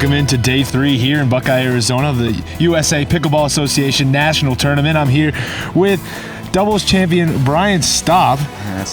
welcome into day 3 here in Buckeye, Arizona of the USA Pickleball Association National Tournament. I'm here with doubles champion Brian Staub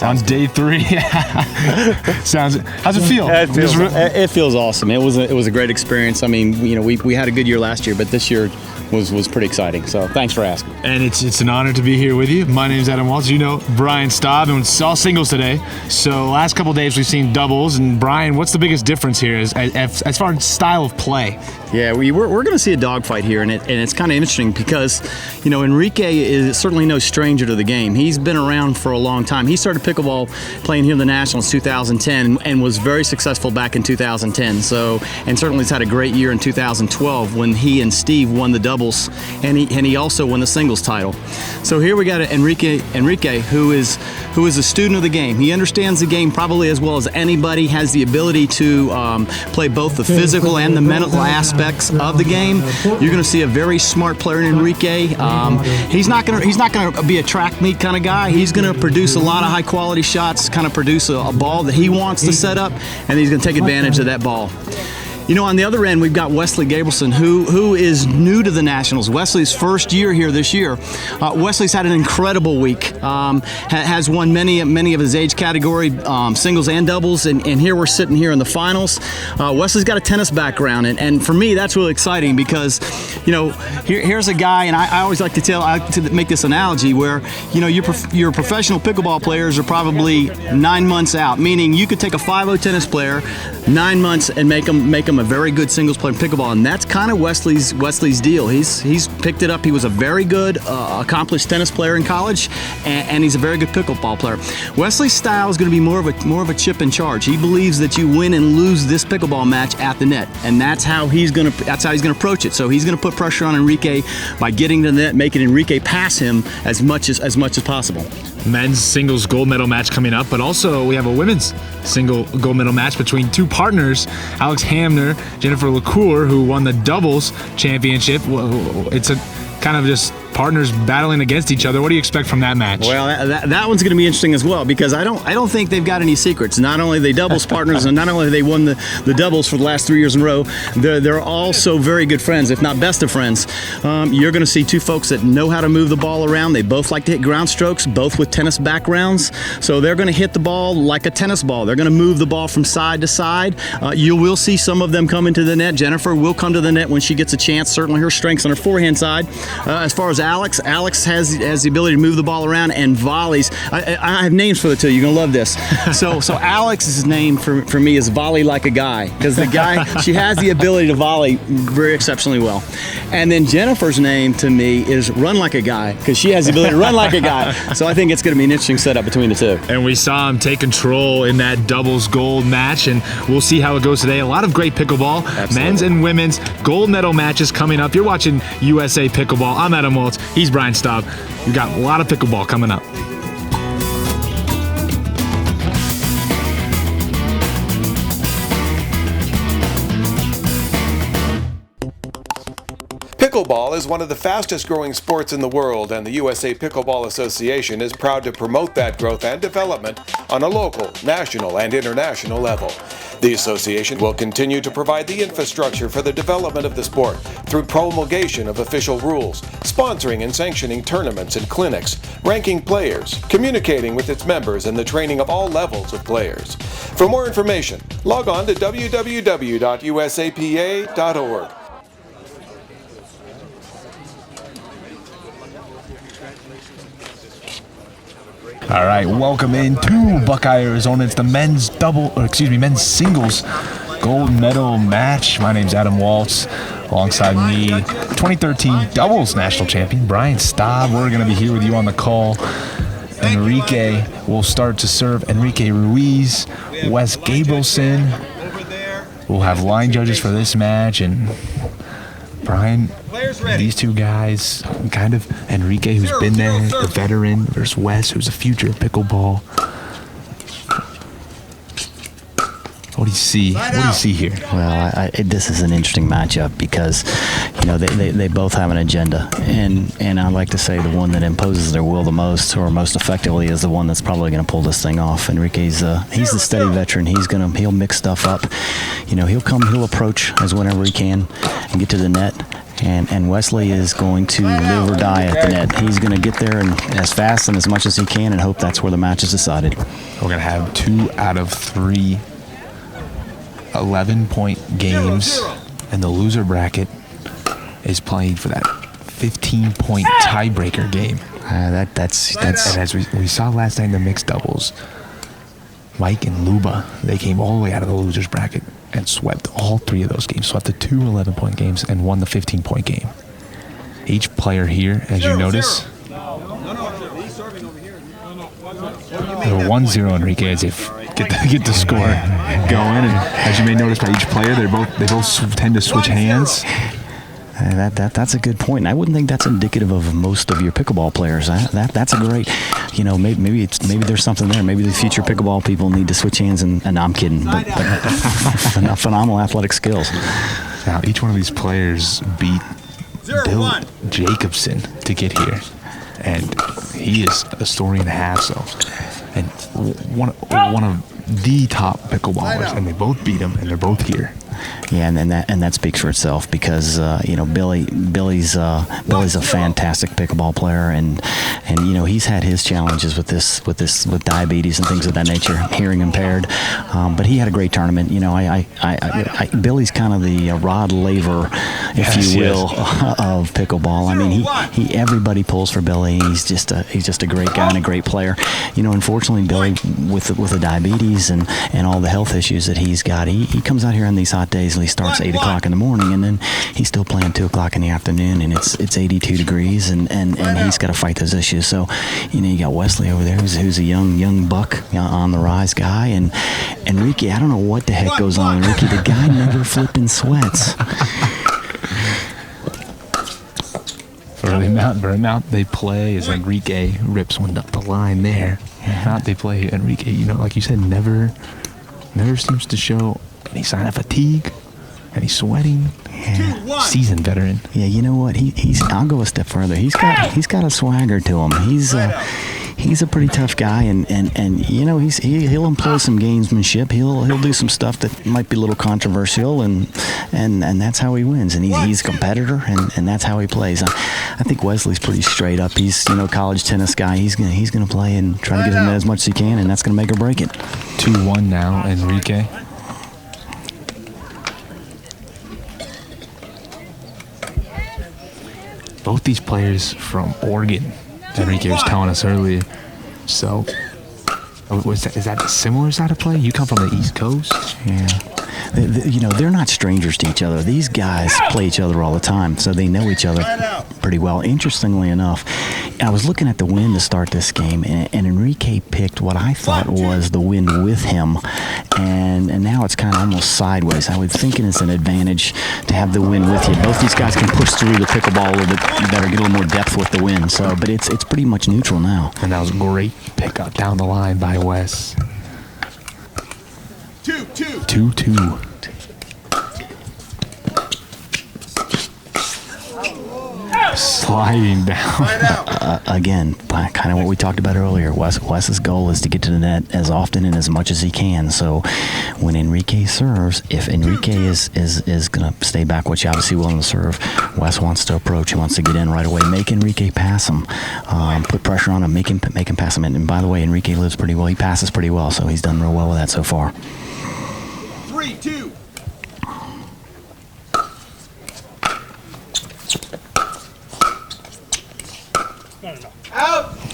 on day 3. How's it feel? It feels awesome. It was a great experience. I mean, you know, we had a good year last year, but this year was pretty exciting. So thanks for asking. And it's an honor to be here with you. My name's Adam Waltz. You know Brian Staub, and it's all singles today. So last couple of days we've seen doubles. And Brian, what's the biggest difference here as far as style of play? Yeah, we're going to see a dogfight here, and it's kind of interesting because, you know, Enrique is certainly no stranger to the game. He's been around for a long time. He started pickleball playing here in the Nationals 2010 and was very successful back in 2010. So, and certainly has had a great year in 2012 when he and Steve won the doubles, and he also won the singles title. So here we got Enrique, who is a student of the game. He understands the game probably as well as anybody. Has the ability to play both the physical and the mental aspects of the game. You're going to see a very smart player in Enrique. He's not going to be a track meet kind of guy. He's going to produce a lot of high quality shots, kind of produce a ball that he wants to set up, and he's going to take advantage of that ball. You know, on the other end, we've got Wesley Gabrielson, who is new to the Nationals. Wesley's first year here this year. Wesley's had an incredible week. Has won many of his age category singles and doubles, and here we're sitting here in the finals. Wesley's got a tennis background, and for me, that's really exciting because, you know, here's a guy, and I always like to make this analogy where, you know, your professional pickleball players are probably 9 months out, meaning you could take a 5-0 tennis player 9 months and make them a very good singles player in pickleball, and that's kind of Wesley's deal. He's picked it up. He was a very good, accomplished tennis player in college, and he's a very good pickleball player. Wesley's style is going to be more of a chip in charge. He believes that you win and lose this pickleball match at the net, and that's how he's going to approach it. So he's going to put pressure on Enrique by getting to the net, making Enrique pass him as much as possible. Men's singles gold medal match coming up, but also we have a women's single gold medal match between two partners, Alex Hamner, Jennifer LaCour, who won the doubles championship. It's a kind of just partners battling against each other. What do you expect from that match? Well, that one's going to be interesting as well because I don't think they've got any secrets. Not only are they doubles partners, and not only have they won the doubles for the last 3 years in a row, they're also very good friends, if not best of friends. You're going to see two folks that know how to move the ball around. They both like to hit ground strokes, both with tennis backgrounds. So they're going to hit the ball like a tennis ball. They're going to move the ball from side to side. You will see some of them come into the net. Jennifer will come to the net when she gets a chance. Certainly her strengths on her forehand side. As far as Alex has the ability to move the ball around and volleys. I have names for the two. You're gonna love this. So Alex's name for me is volley like a guy because she has the ability to volley very exceptionally well. And then Jennifer's name to me is run like a guy because she has the ability to run like a guy. So I think it's going to be an interesting setup between the two. And we saw him take control in that doubles gold match, and we'll see how it goes today. A lot of great pickleball, Absolutely. Men's and women's gold medal matches coming up. You're watching USA Pickleball. I'm Adam Waltz. He's Brian Staub. We've got a lot of pickleball coming up. Pickleball is one of the fastest growing sports in the world, and the USA Pickleball Association is proud to promote that growth and development on a local, national, and international level. The association will continue to provide the infrastructure for the development of the sport through promulgation of official rules, sponsoring and sanctioning tournaments and clinics, ranking players, communicating with its members, and the training of all levels of players. For more information, log on to www.usapa.org. All right, welcome into Buckeye, Arizona. It's the men's singles gold medal match. My name's Adam Waltz. Alongside me, 2013 doubles national champion Brian Staub. We're going to be here with you on the call. Enrique will start to serve. Enrique Ruiz, Wes Gabrielson. We'll have line judges for this match, and Brian, these two guys, kind of Enrique, who's been there, the veteran, versus Wes, who's a future of pickleball. What do you see? What do you see here? Well, this is an interesting matchup because, they both have an agenda, and I like to say the one that imposes their will the most or most effectively is the one that's probably going to pull this thing off. Enrique's he's the steady veteran. He'll mix stuff up. He'll approach as whenever he can and get to the net. And Wesley is going to live or die at the net. He's going to get there and as fast and as much as he can and hope that's where the match is decided. We're going to have 2 out of 3 11-point games, and the loser bracket is playing for that 15-point tiebreaker game. That's and as we saw last night in the mixed doubles, Mike and Luba, they came all the way out of the losers bracket and swept all 3 of those games, swept the 2 11-point games and won the 15-point game. Each player here, as you notice, they were 1-0 Enrique as they get the score going. And as you may notice by each player, they both tend to switch hands. That's a good point. And I wouldn't think that's indicative of most of your pickleball players. That's a great, maybe there's something there. Maybe the future pickleball people need to switch hands. And I'm kidding, but phenomenal athletic skills. Now each one of these players beat Bill Jacobson to get here, and he is a story and a half. So, and one of the top pickleballers, and they both beat him, and they're both here. Yeah, and that speaks for itself because Billy's a fantastic pickleball player, and he's had his challenges with diabetes and things of that nature, hearing impaired, but he had a great tournament. Billy's kind of the Rod Laver, if you will, of pickleball. I mean, he everybody pulls for Billy. He's just a great guy and a great player. Unfortunately, Billy with the diabetes and all the health issues that he's got, he comes out here on these hot days and he starts 8 o'clock in the morning, and then he's still playing 2 o'clock in the afternoon, and it's 82 degrees, and he's got to fight those issues. So, you got Wesley over there who's a young buck on the rise guy, and Enrique, I don't know what the heck goes on. Enrique, the guy never flipping sweats. For the amount they play, as Enrique rips one up the line there. The amount they play, Enrique, like you said, never seems to show any sign of fatigue, and he's sweating. Yeah. Seasoned veteran. Yeah, you know what? I'll go a step further. He's got a swagger to him. He's a pretty tough guy, and he'll employ some gamesmanship. He'll do some stuff that might be a little controversial, and that's how he wins. And he's a competitor, and that's how he plays. I think Wesley's pretty straight up. He's college tennis guy. He's gonna play and try to get in there as much as he can, and that's gonna make or break it. 2-1 now, Enrique. Both these players from Oregon, Enrique was telling us earlier. So, is that a similar side of play? You come from the East Coast? Yeah. They're not strangers to each other. These guys play each other all the time, so they know each other pretty well. Interestingly enough, I was looking at the wind to start this game, and Enrique picked what I thought was the wind with him, and now it's kind of almost sideways. I was thinking it's an advantage to have the wind with you. Both these guys can push through the pickleball a little bit better, get a little more depth with the wind. So, but it's pretty much neutral now. And that was a great pickup down the line by Wes. 2-2. Sliding down. Again, kind of what we talked about earlier. Wes's goal is to get to the net as often and as much as he can. So when Enrique serves, if Enrique is going to stay back, which obviously will in the serve, Wes wants to approach. He wants to get in right away. Make Enrique pass him. Put pressure on him. Make him pass him. And by the way, Enrique lives pretty well. He passes pretty well, so he's done real well with that so far. 3-2.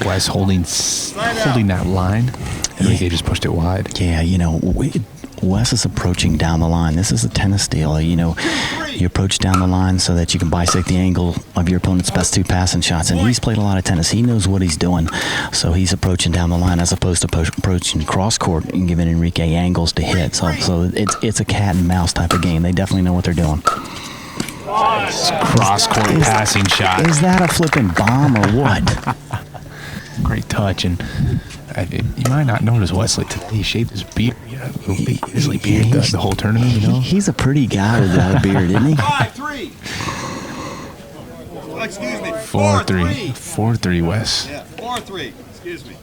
Wes holding that line. Enrique just pushed it wide. Yeah, Wes is approaching down the line. This is a tennis deal. You approach down the line so that you can bisect the angle of your opponent's best 2 passing shots. And he's played a lot of tennis. He knows what he's doing. So he's approaching down the line as opposed to approaching cross court and giving Enrique angles to hit. So it's a cat and mouse type of game. They definitely know what they're doing. Cross court passing shot. Is that a flipping bomb or what? Great touch, and you might not notice Wesley today. He shaved his beard. Usually beard the whole tournament, you know? He's a pretty guy without a beard, isn't he? 5-3. Excuse me. 4-3. 4-3 Wes. Yeah, 4-3. Excuse me.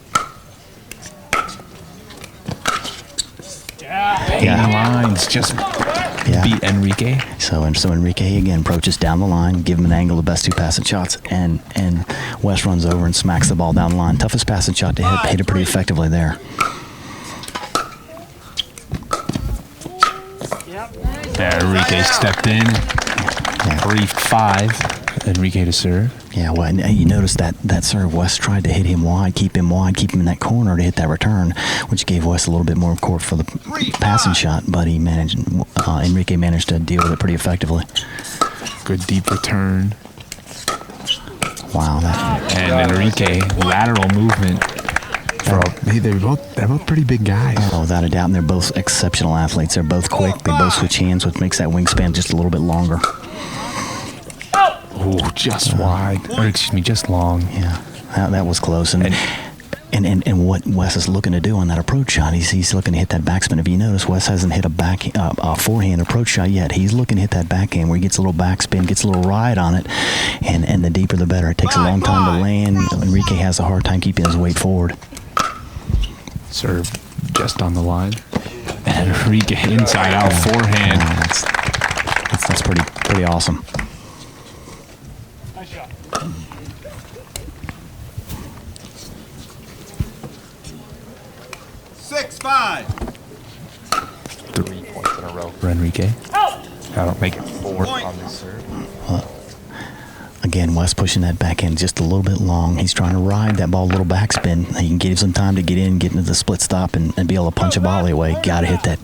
Painting lines just beat Enrique. So Enrique again approaches down the line, give him an angle, the best two passing shots, and Wes runs over and smacks the ball down the line. Toughest passing shot to hit it pretty effectively there. There, Enrique stepped in, briefed 5. Enrique to serve. Yeah, well, and you notice that serve, Wes tried to hit him wide, keep him in that corner to hit that return, which gave Wes a little bit more court for the passing shot, but Enrique managed to deal with it pretty effectively. Good deep return. Wow. And Enrique, lateral movement. They're both pretty big guys. Oh, without a doubt, and they're both exceptional athletes. They're both quick. They both switch hands, which makes that wingspan just a little bit longer. Oh, just wide, or excuse me, just long. Yeah, that was close. And what Wes is looking to do on that approach shot, he's looking to hit that backspin. If you notice, Wes hasn't hit a forehand approach shot yet. He's looking to hit that backhand where he gets a little backspin, gets a little ride on it, and the deeper the better. It takes a long time to land. Enrique has a hard time keeping his weight forward. Serve just on the line. And Enrique inside out forehand. Wow, that's pretty awesome. 6-5. 3 points in a row for Enrique. That'll make it 4 on this serve. Again, Wes pushing that backhand just a little bit long. He's trying to ride that ball a little backspin. He can give him some time to get into the split stop and be able to punch a volley away. Got to hit that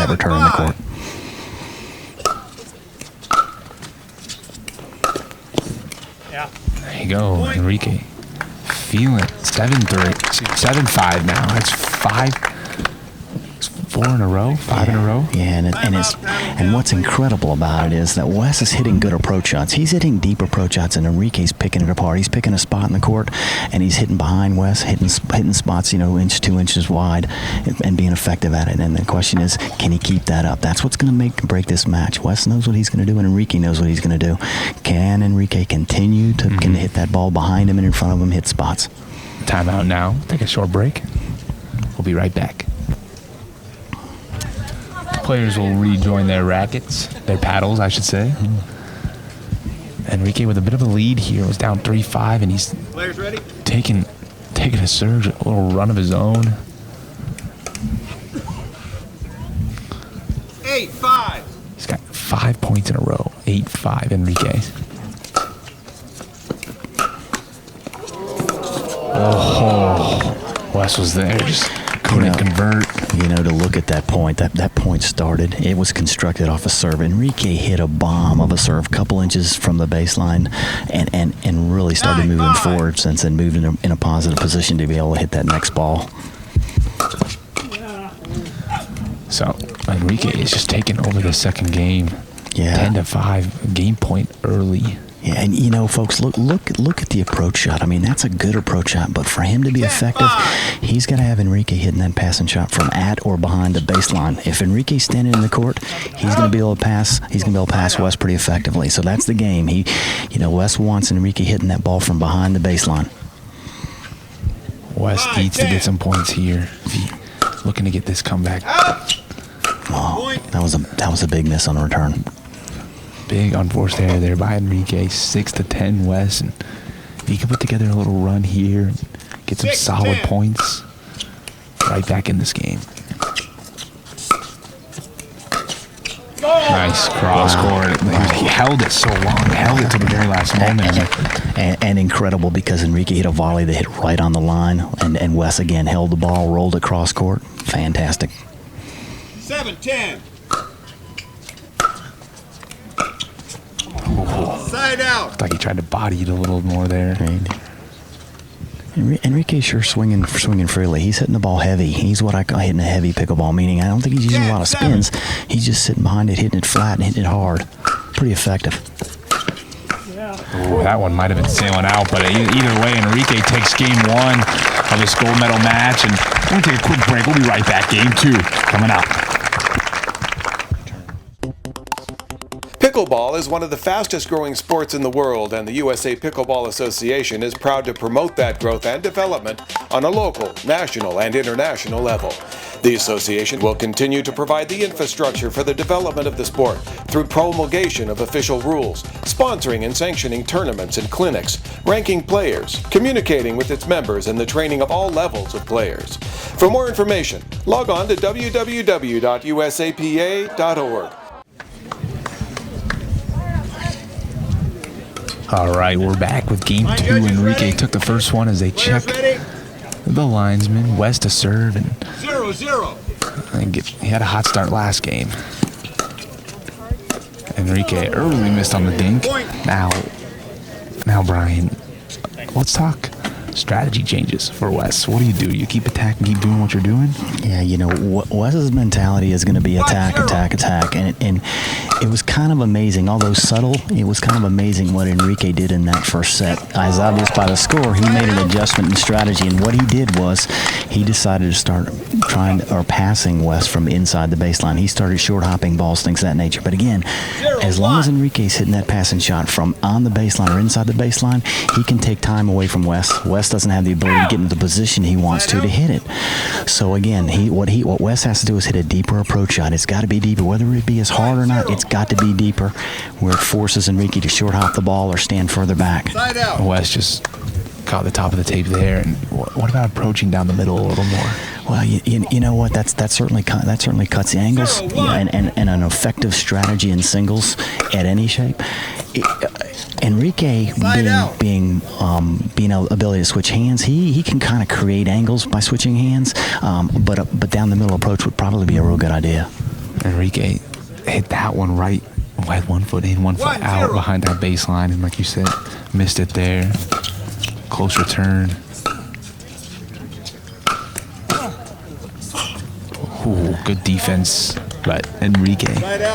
return in the court. There you go, Enrique. Feeling 7-3, 7-5 now. That's 4 in a row, 5 in a row. Yeah, and what's incredible about it is that Wes is hitting good approach shots. He's hitting deep approach shots, and Enrique's picking it apart. He's picking a spot in the court, and he's hitting behind Wes, hitting spots, 1, 2 inches wide, and being effective at it. And the question is, can he keep that up? That's what's going to make and break this match. Wes knows what he's going to do, and Enrique knows what he's going to do. Can Enrique continue to can hit that ball behind him and in front of him, hit spots? Timeout now. Take a short break. We'll be right back. Players will rejoin their rackets, their paddles, I should say. Enrique with a bit of a lead here, was down 3-5, and he's Players ready? taking a surge, a little run of his own. 8-5. He's got 5 points in a row. 8-5, Enrique. Oh, Wes was there, just couldn't convert. To look at that point, that point started. It was constructed off a serve. Enrique hit a bomb of a serve, couple inches from the baseline, and really started moving forward since then, moved in a positive position to be able to hit that next ball. So Enrique is just taking over the second game. Yeah. 10-5, game point early. Yeah, and folks, look at the approach shot. I mean, that's a good approach shot, but for him to be effective, he's got to have Enrique hitting that passing shot from at or behind the baseline. If Enrique's standing in the court, he's going to be able to pass. He's going to be able to pass Wes pretty effectively. So that's the game. Wes wants Enrique hitting that ball from behind the baseline. Wes needs to get some points here. He's looking to get this comeback. Oh, that was a big miss on the return. Big unforced error there by Enrique. 6-10 Wes, and if he can put together a little run here, get some solid points, right back in this game. Nice cross court. He held it so long. He held it to the very last moment. And incredible because Enrique hit a volley that hit right on the line, and Wes again held the ball, rolled it cross court. Fantastic. 7-10. Side out. Looked like he tried to body it a little more there. Enrique's sure swinging freely. He's hitting the ball heavy. He's what I call hitting a heavy pickleball, meaning I don't think he's using a lot of spins. He's just sitting behind it, hitting it flat and hitting it hard. Pretty effective. Ooh, that one might have been sailing out, but either way, Enrique takes game 1 of this gold medal match, and We're going to take a quick break. We'll be right back. Game 2 coming up. Pickleball is one of the fastest growing sports in the world, and the USA Pickleball Association is proud to promote that growth and development on a local, national, and international level. The association will continue to provide the infrastructure for the development of the sport through promulgation of official rules, sponsoring and sanctioning tournaments and clinics, ranking players, communicating with its members, and the training of all levels of players. For more information, log on to www.usapa.org. All right, we're back with game 2. Enrique took the first one as they check the linesman. West to serve, and 0-0. he had a hot start last game. Enrique early missed on the dink. Now, Brian, let's talk strategy changes for Wes. What do? You keep attacking, keep doing what you're doing? Yeah, you know, Wes's mentality is going to be attack, and it was kind of amazing, although subtle. It was kind of amazing what Enrique did in that first set. As obvious by the score, he made an adjustment in strategy, and what he did was he decided to start passing Wes from inside the baseline. He started short hopping balls, things of that nature. But again, as long as Enrique's hitting that passing shot from on the baseline or inside the baseline, he can take time away from Wes. Wes doesn't have the ability to get into the position he wants to hit it. So again, what Wes has to do is hit a deeper approach shot. It's got to be deeper, whether it be as hard or not. It's got to be deeper, where it forces Enrique to short hop the ball or stand further back. Wes just caught the top of the tape there. And what about approaching down the middle a little more? Well, you know what? That certainly cuts the angles. Yeah, and an effective strategy in singles at any shape. Enrique being ability to switch hands, he can kind of create angles by switching hands. But down the middle approach would probably be a real good idea. Enrique hit that one right, had 1 foot in, 1 foot out behind that baseline, and like you said, missed it there. Close return. Ooh, good defense, but Enrique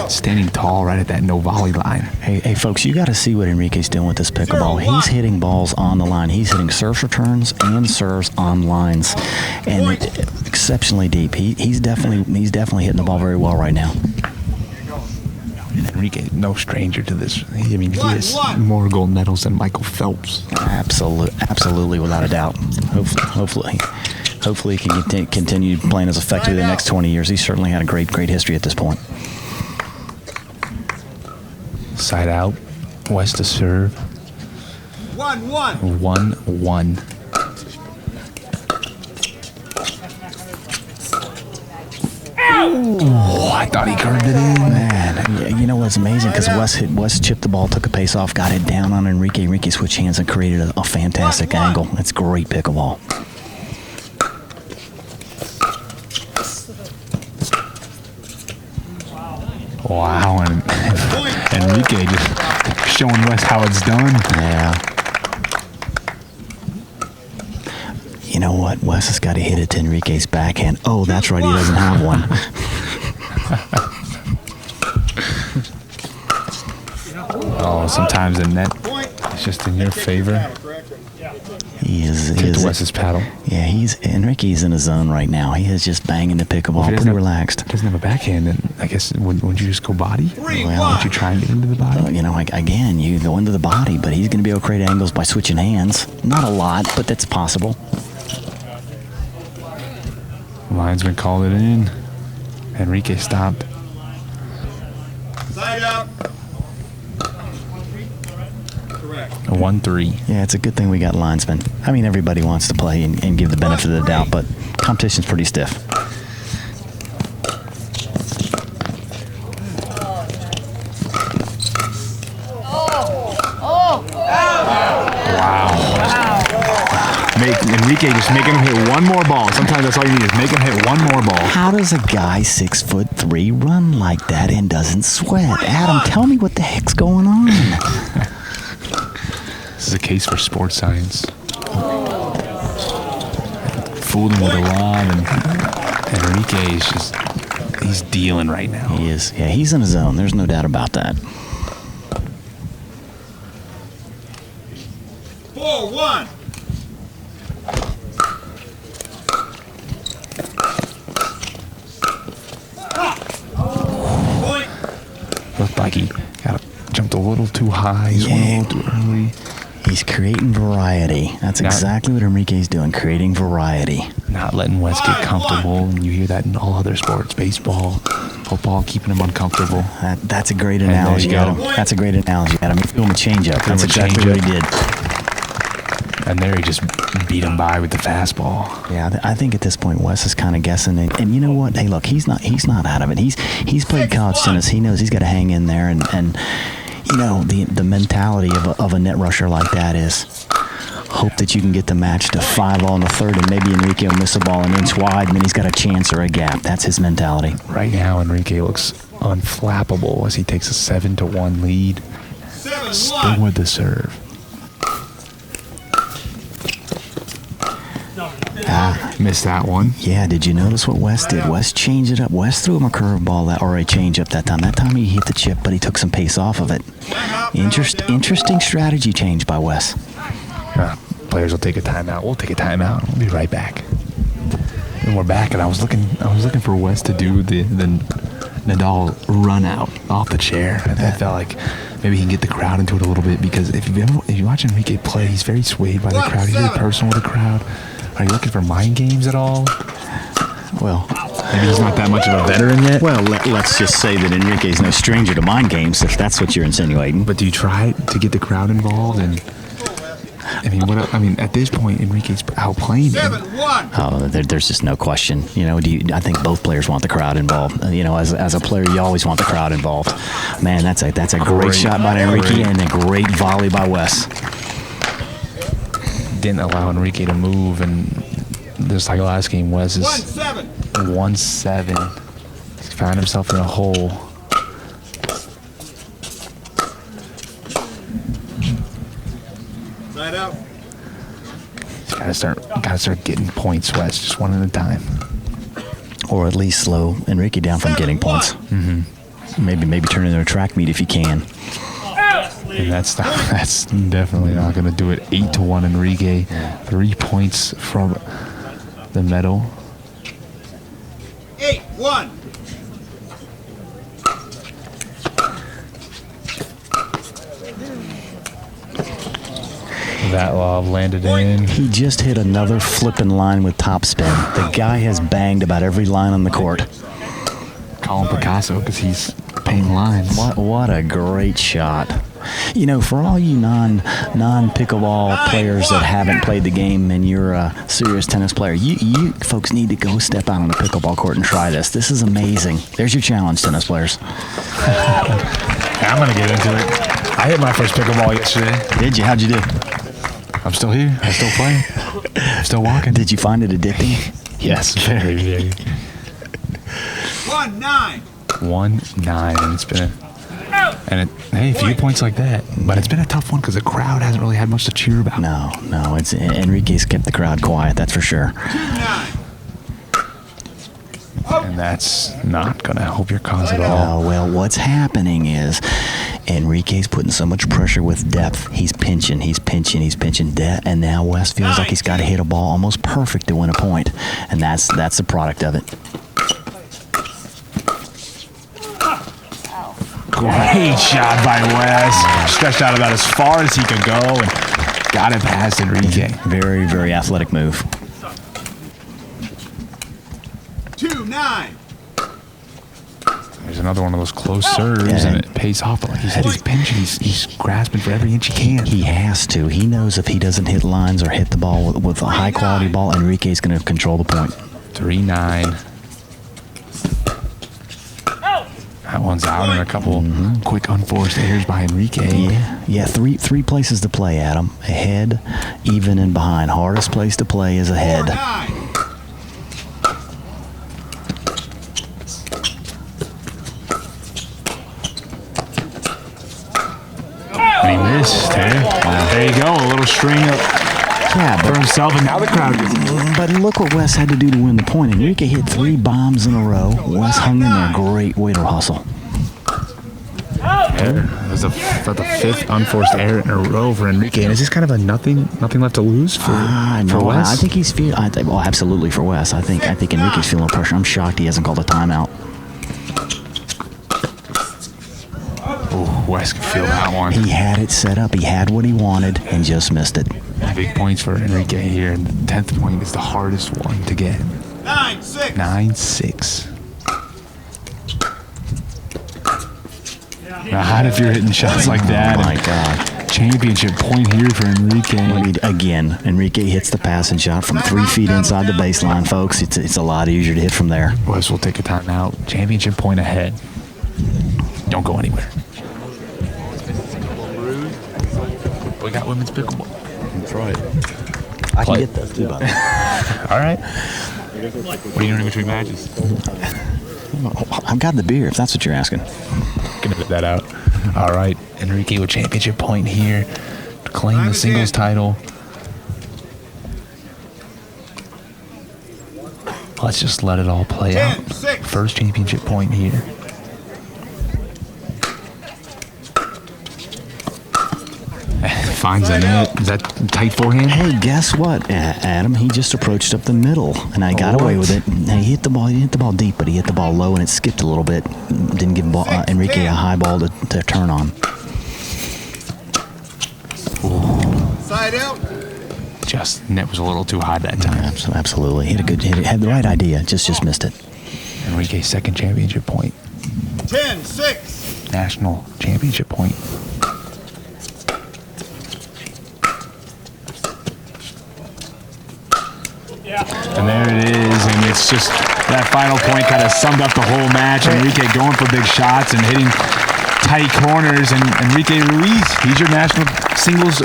standing tall right at that no volley line. Hey, folks, you got to see what Enrique's doing with this pickleball. He's hitting balls on the line. He's hitting serve returns and serves on lines, and exceptionally deep. He's definitely hitting the ball very well right now. Enrique, no stranger to this. I mean, he has more gold medals than Michael Phelps. Absolutely, without a doubt. Hopefully he can continue playing as effectively the next 20 years. He's certainly had a great history at this point. Side out, West to serve. 1-1. 1-1. Oh, I thought he curved it in. Man, you know what's amazing? Because Wes chipped the ball, took a pace off, got it down on Enrique. Enrique switched hands and created a fantastic angle. It's great pickleball. Wow, and Enrique just showing Wes how it's done. Yeah. You know what? Wes has got to hit it to Enrique's backhand. Oh, that's right. He doesn't have one. Oh, sometimes the net is just in your favor. He is Wes's paddle. Yeah, Enrique's in a zone right now. He is just banging the pickleball, pretty relaxed. Doesn't have a backhand, then I guess wouldn't you just go body? Well, would you try and get into the body? You know, again, you go into the body, but he's going to be able to create angles by switching hands. Not a lot, but that's possible. Linesman called it in. Enrique stopped. Side out. Correct. 1-3. Yeah, it's a good thing we got linesmen. I mean, everybody wants to play and give the benefit of the doubt, but competition's pretty stiff. Enrique just making him hit one more ball. Sometimes that's all you need is make him hit one more ball. How does a guy 6'3" run like that and doesn't sweat? Adam, tell me what the heck's going on. This is a case for sports science. Fooled him with a lob, and Enrique is he's dealing right now. He is. Yeah, he's in his zone. There's no doubt about that. 4-1. little too high. He swung a little too early. He's creating variety. That's exactly what Enrique's doing, creating variety. Not letting Wes get comfortable. And you hear that in all other sports, baseball, football, keeping him uncomfortable. That's a great analogy, Adam. That's a great analogy, Adam. He threw him a changeup. That's exactly what he did. And there he just beat him by with the fastball. Yeah, I think at this point Wes is kind of guessing. And you know what? Hey, look, he's not out of it. He's played college tennis. He knows he's got to hang in there. And you know, the mentality of a net rusher like that is hope that you can get the match to 5-all in the third, and maybe Enrique will miss a ball an inch wide, and then he's got a chance or a gap. That's his mentality. Right now, Enrique looks unflappable as he takes a 7-1 lead. 7-1. Still with the serve. Missed that one. Yeah, did you notice what Wes did? Wes changed it up. Wes threw him a curveball or a changeup that time. That time he hit the chip, but he took some pace off of it. Interesting strategy change by Wes. Players will take a timeout. We'll take a timeout. We'll be right back. And we're back, and I was looking for Wes to do the Nadal run out off the chair. I felt like maybe he can get the crowd into it a little bit, because if you watch Enrique play, he's very swayed by the crowd. He's very personal with the crowd. Are you looking for mind games at all? Well, maybe he's not that much of a veteran yet. Well, let's just say that Enrique's no stranger to mind games, if that's what you're insinuating. But do you try to get the crowd involved? And I mean, at this point, Enrique's outplaying him. 7-1. Oh, there's just no question. You know, I think both players want the crowd involved. You know, as a player, you always want the crowd involved. Man, that's a great shot by Enrique and a great volley by Wes. Didn't allow Enrique to move, and just like last game, Wes is 1-7. 1-7. He's found himself in a hole. Side out. He's gotta start getting points, Wes, just one at a time. Or at least slow Enrique down from getting points. Maybe turn into a track meet if you can. And that's definitely not going to do it. 8-1 Enrique. 3 points from the medal. 8-1. That lob landed in. He just hit another flipping line with topspin. The guy has banged about every line on the court. Call him Picasso because he's painting lines. What a great shot. You know, for all you non-pickleball players that haven't played the game and you're a serious tennis player, you folks need to go step out on the pickleball court and try this. This is amazing. There's your challenge, tennis players. I'm going to get into it. I hit my first pickleball yesterday. Did you? How'd you do? I'm still here. I'm still playing. I'm still walking. Did you find it addicting? Yes, very, very. 1-9. 1-9, and it's been a few points like that, but it's been a tough one because the crowd hasn't really had much to cheer about. No, it's Enrique's kept the crowd quiet, that's for sure. 2-9. And that's not going to help your cause at all. Oh, well, what's happening is Enrique's putting so much pressure with depth. He's pinching, and now Wes feels like he's got to hit a ball almost perfect to win a point, and that's the product of it. Great shot by Wes. Stretched out about as far as he could go and got it past Enrique. Very, very athletic move. 2-9. There's another one of those close serves, and it pays off. But like he said, he's pinching. He's grasping for every inch he can. He has to. He knows if he doesn't hit lines or hit the ball with a high-quality ball, Enrique's going to control the point. 3-9. That one's out, and a couple quick unforced errors by Enrique. Yeah. Three places to play, Adam. Ahead, even, and behind. Hardest place to play is ahead. 4-9. And he missed. There you go, a little string up for himself, and now the crowd gets it. But look what Wes had to do to win the point. Enrique hit 3 bombs in a row. Wes hung in there. Great way to hustle. It was the 5th unforced error in a row for Enrique, and it's just kind of a nothing left to lose for Wes. I think he's feeling. Well, absolutely for Wes. I think Enrique's feeling pressure. I'm shocked he hasn't called a timeout. Wes can feel that one. He had it set up. He had what he wanted and just missed it. Big points for Enrique here. And the 10th point is the hardest one to get. 9-6. 9-6. God, if you're hitting shots like that. Oh, my God. Championship point here for Enrique. Again, Enrique hits the passing shot from 3 feet inside the baseline, folks. It's a lot easier to hit from there. Wes will take a timeout. Championship point ahead. Don't go anywhere. We got women's pickleball. That's right. I can get those too, by the way. All right. What are you doing in between matches? I've got the beer, if that's what you're asking. Gonna put that out. All right. Enrique with championship point here to claim the singles title. Let's just let it all play out. First championship point here. Finds the net. Is that tight forehand? Hey, guess what, Adam? He just approached up the middle, and I got away with it. He hit the ball. He hit the ball deep, but he hit the ball low, and it skipped a little bit. Didn't give Enrique a high ball to turn on. Side out. Just net was a little too high that time. Absolutely, hit a good hit. Had the right idea, just missed it. Enrique's second championship point. 10-6. National championship point. And there it is, and it's just that final point kind of summed up the whole match. Enrique going for big shots and hitting tight corners, and Enrique Ruiz, he's your national singles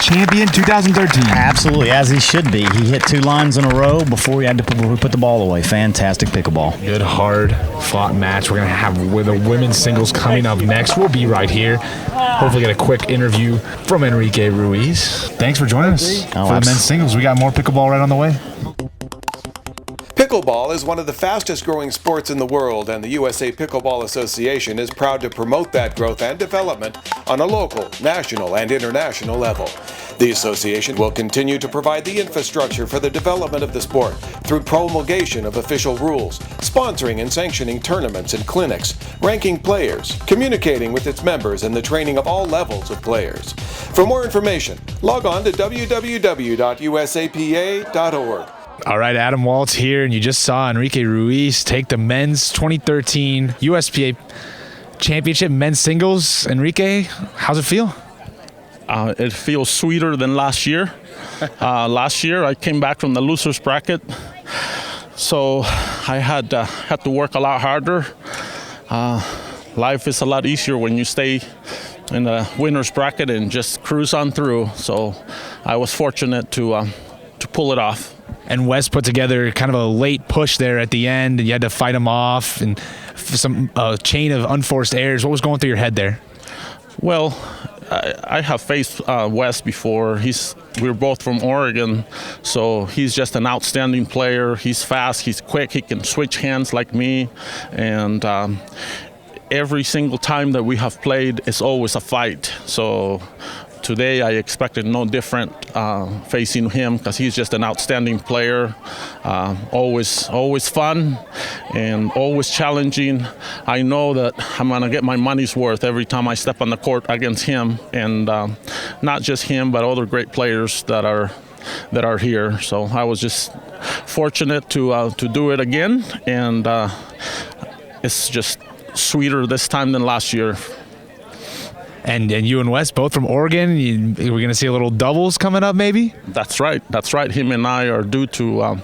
champion 2013. Absolutely, as he should be. He hit 2 lines in a row before we had to put the ball away. Fantastic pickleball. Good, hard-fought match. We're going to have with the women's singles coming up next. We'll be right here. Hopefully get a quick interview from Enrique Ruiz. Thanks for joining us for the men's singles. We got more pickleball right on the way. Pickleball is one of the fastest growing sports in the world, and the USA Pickleball Association is proud to promote that growth and development on a local, national, and international level. The association will continue to provide the infrastructure for the development of the sport through promulgation of official rules, sponsoring and sanctioning tournaments and clinics, ranking players, communicating with its members, and the training of all levels of players. For more information, log on to www.usapa.org. All right, Adam Waltz here, and you just saw Enrique Ruiz take the men's 2013 USPA Championship men's singles. Enrique, how's it feel? It feels sweeter than last year. Last year, I came back from the losers bracket, so I had to work a lot harder. Life is a lot easier when you stay in the winners bracket and just cruise on through. So I was fortunate to pull it off. And Wes put together kind of a late push there at the end, and you had to fight him off, and some chain of unforced errors. What was going through your head there? Well, I have faced Wes before. We're both from Oregon, so he's just an outstanding player. He's fast, he's quick, he can switch hands like me, and every single time that we have played, it's always a fight. So today I expected no different facing him, because he's just an outstanding player, always fun and always challenging. I know that I'm going to get my money's worth every time I step on the court against him, and not just him, but other great players that are here. So I was just fortunate to do it again, and it's just sweeter this time than last year. And you and Wes, both from Oregon, we're going to see a little doubles coming up maybe? That's right. Him and I are due to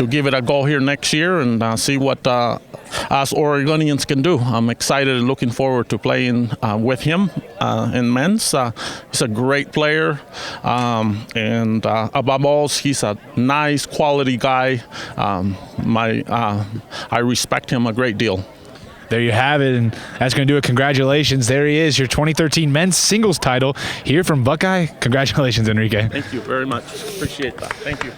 give it a go here next year and see what us Oregonians can do. I'm excited and looking forward to playing with him in men's. He's a great player, and above all, he's a nice, quality guy. I respect him a great deal. There you have it, and that's going to do it. Congratulations. There he is, your 2013 men's singles title here from Buckeye. Congratulations, Enrique. Thank you very much. Appreciate that. Thank you.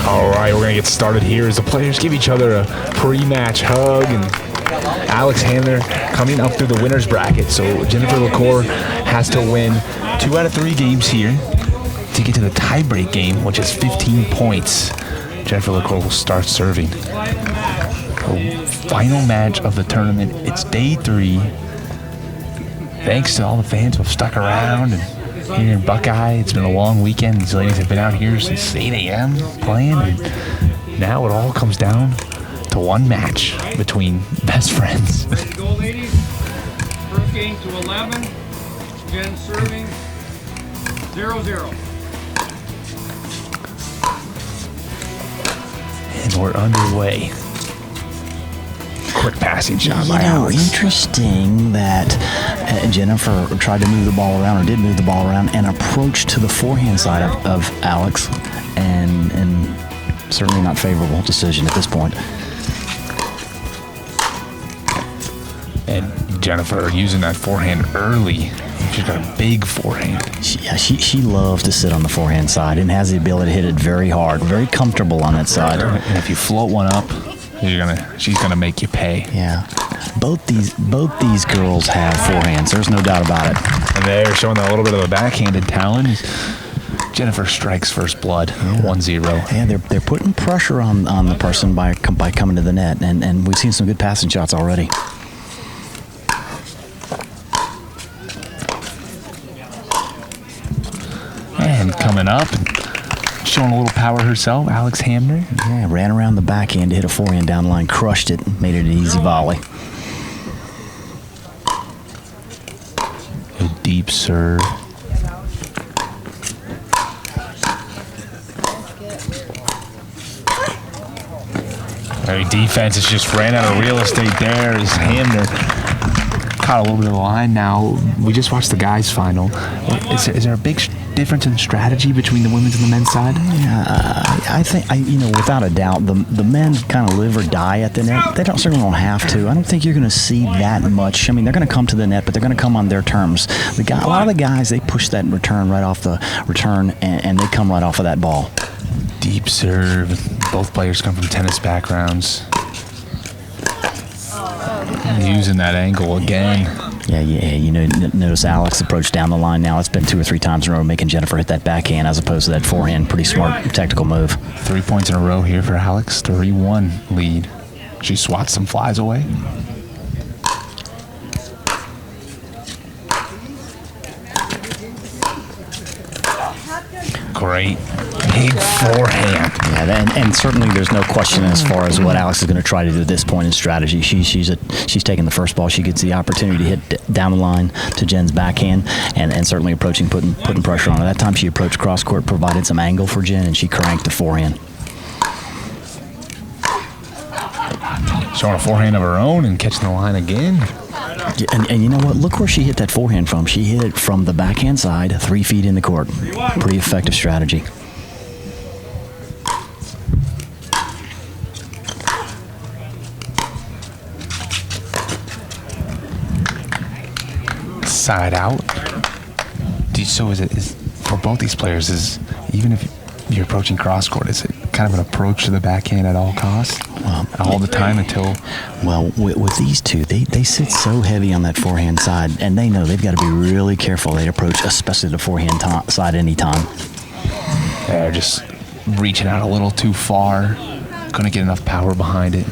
All right, we're going to get started here as the players give each other a pre-match hug and Alex Hamner coming up through the winner's bracket. So Jennifer LaCour has to win 2 out of 3 games here to get to the tiebreak game, which is 15 points. Jennifer LaCour will start serving. The final match of the tournament. It's day 3. Thanks to all the fans who have stuck around and here in Buckeye. It's been a long weekend. These ladies have been out here since 8 a.m. playing, and now it all comes down to one match between best friends. Ready to go, ladies? First game to 11. Jen serving 0-0. And we're underway. Quick passing shot by Alex. Interesting that Jennifer tried to move the ball around, or did move the ball around, and approached to the forehand side of Alex, and certainly not favorable decision at this point. And Jennifer using that forehand early. She's got a big forehand. She loves to sit on the forehand side and has the ability to hit it very hard, very comfortable on that side. And if you float one up, she's gonna make you pay. Yeah, both these girls have forehands. There's no doubt about it. And they're showing a little bit of a backhanded talent. Jennifer strikes first blood, 1-0. Yeah, they're putting pressure on the person by coming to the net, and we've seen some good passing shots already. And coming up, showing a little power herself, Alex Hamner. Yeah, ran around the backhand to hit a forehand down the line, crushed it, made it an easy volley. A deep serve. Very defense has just ran out of real estate there as Hamner caught a little bit of the line now. We just watched the guys' final. Is there a big difference in strategy between the women's and the men's side? Yeah, I think, without a doubt, the men kind of live or die at the net. They certainly don't have to. I don't think you're going to see that much. I mean, they're going to come to the net, but they're going to come on their terms. A lot of the guys, they push that return right off the return, and they come right off of that ball. Deep serve. Both players come from tennis backgrounds. Using that angle again. Yeah. Notice Alex approach down the line now. It's been 2 or 3 times in a row making Jennifer hit that backhand as opposed to that forehand. Pretty smart tactical move. 3 points in a row here for Alex. 3-1 lead. She swats some flies away. Great big forehand. Yeah, and certainly there's no question as far as what Alex is going to try to do at this point in strategy. She's taking the first ball. She gets the opportunity to hit down the line to Jen's backhand, and certainly putting pressure on her. That time she approached cross court, provided some angle for Jen, and she cranked the forehand. Showing a forehand of her own and catching the line again. And you know what? Look where she hit that forehand from. She hit it from the backhand side, 3 feet in the court. Pretty effective strategy. Side out. So is for both these players, is even if you're approaching cross court, is it kind of an approach to the backhand at all costs? All the time until... Well, with these two, they sit so heavy on that forehand side, and they know they've got to be really careful. They approach, especially the forehand side anytime. They're just reaching out a little too far. Couldn't get enough power behind it.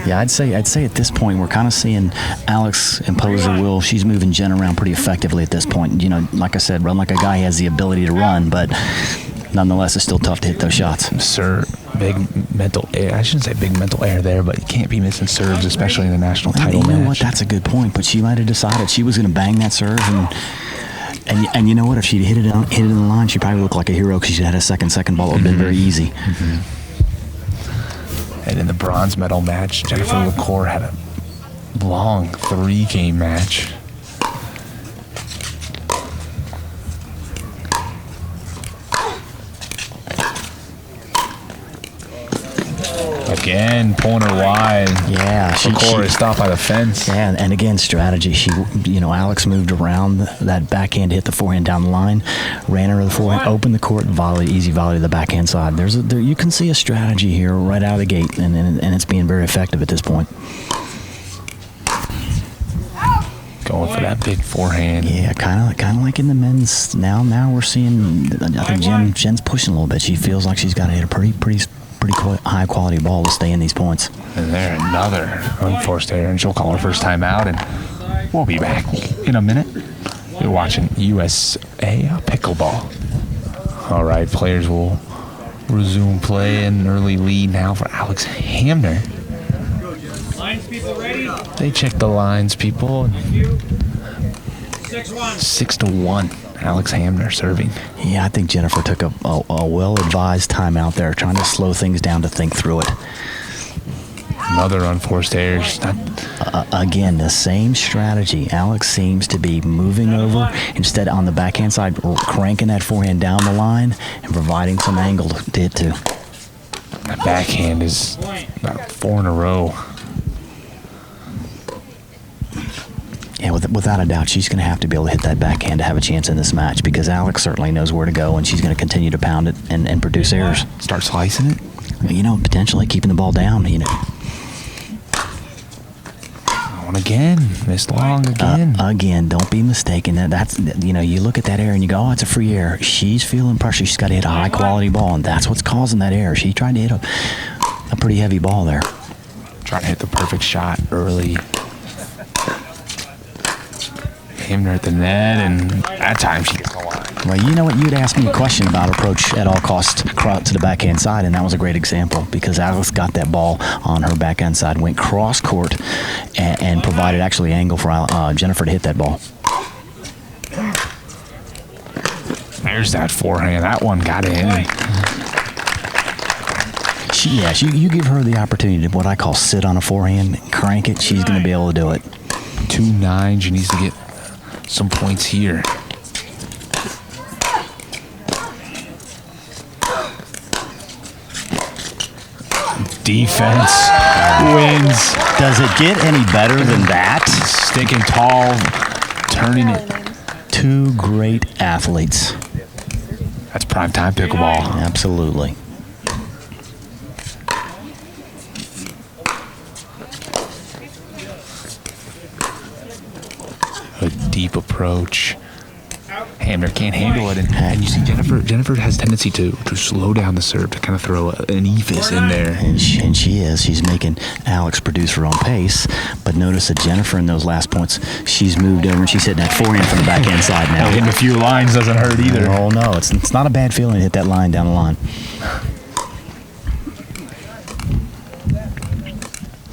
Yeah, I'd say at this point we're kind of seeing Alex impose her will. She's moving Jen around pretty effectively at this point. Like I said, run like a guy. He has the ability to run, but nonetheless, it's still tough to hit those shots. Sir, big mental error. I shouldn't say big mental error there, but you can't be missing serves, especially in the national title match. You know what? That's a good point. But she might have decided she was going to bang that serve, and you know what? If she'd hit it in the line, she'd probably look like a hero because she had a second ball. It would have been very easy. Mm-hmm. And in the bronze medal match, Jennifer LaCour had a long 3-game match. Again, pulling her wide. Yeah, LaCour is stopped by the fence. Yeah, and again, strategy. Alex moved around that backhand, hit the forehand down the line, ran her to the forehand, opened the court, easy volley to the backhand side. You can see a strategy here right out of the gate, and it's being very effective at this point. going for that big forehand. Yeah, kind of like in the men's. Now we're seeing. I think Jen's pushing a little bit. She feels like she's got to hit a pretty high quality ball to stay in these points. And there, another unforced error, and she'll call her first time out, and we'll be back in a minute. You're watching USA Pickleball. All right, players will resume play. An early lead now for Alex Hamner. Lines people ready? They check the lines, people. 6-1. 6-1. Alex Hamner serving. Yeah, I think Jennifer took a well-advised time out there, trying to slow things down to think through it. Another unforced error. Again, the same strategy. Alex seems to be moving over instead on the backhand side, cranking that forehand down the line and providing some angle to hit to. That backhand is about 4 in a row. Yeah, without a doubt, she's going to have to be able to hit that backhand to have a chance in this match, because Alex certainly knows where to go, and she's going to continue to pound it and produce errors. Start slicing it. Potentially keeping the ball down. One again. Missed long again. Again, don't be mistaken. That's you look at that error and you go, oh, it's a free error. She's feeling pressure. She's got to hit a high quality ball, and that's what's causing that error. She tried to hit a pretty heavy ball there. Trying to hit the perfect shot early. Hamner at the net, and that time she gets the line. Well, you know what? You'd asked me a question about approach at all costs to the backhand side, and that was a great example, because Alex got that ball on her backhand side, went cross court, and provided actually angle for Jennifer to hit that ball. There's that forehand. That one got in. You give her the opportunity to what I call sit on a forehand, crank it. She's going to be able to do it. 2-9. She needs to get some points here. Defense wins. Does it get any better than that? Sticking tall, turning it. Two great athletes. That's primetime pickleball. Absolutely. A deep approach. Hamner can't handle it, and you see Jennifer has a tendency to slow down the serve, to kind of throw an ephus in there. And she's making Alex produce her own pace. But notice that Jennifer in those last points, she's moved over and she's hitting that forehand from the backhand side now. Hitting a few lines doesn't hurt either. Oh no, it's not a bad feeling to hit that line down the line.